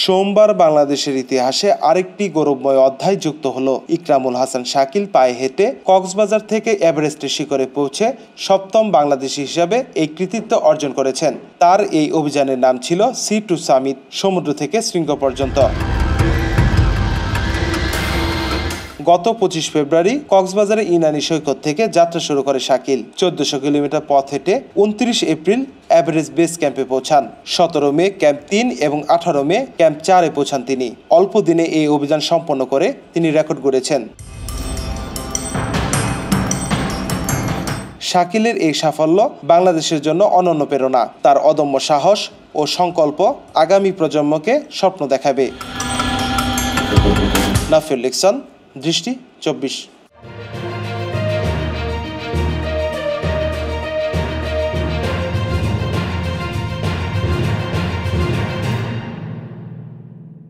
সোমবার বাংলাদেশের ইতিহাসে আরেকটি গৌরবময় অধ্যায় যুক্ত হলো। ইকরামুল হাসান শাকিল পায়ে হেঁটে কক্সবাজার থেকে এভারেস্টের শিখরে পৌঁছে সপ্তম বাংলাদেশী হিসাবে এই কৃতিত্ব অর্জন করেছেন। তার এই অভিযানের নাম ছিল সি টু সামিট, সমুদ্র থেকে শৃঙ্গ পর্যন্ত। গত ২৫ ফেব্রুয়ারি কক্সবাজারের ইনানি সৈকত থেকে যাত্রা শুরু করে শাকিল। ১৪০০ কিলোমিটার পথ হেঁটে ২৯ এপ্রিল এভারেস্ট বেস ক্যাম্পে পৌঁছান। ১৭ মে ক্যাম্প ৩ এবং ১৮ মে ক্যাম্প ৪-এ পৌঁছান তিনি। অল্প দিনে এই অভিযান সম্পন্ন করে তিনি রেকর্ড গড়েছেন। শাকিলের এই সাফল্য বাংলাদেশের জন্য অনন্য প্রেরণা। তার অদম্য সাহস ও সংকল্প আগামী প্রজন্মকে স্বপ্ন দেখাবে। নাফিউল ইহসান, দৃষ্টি ২৪।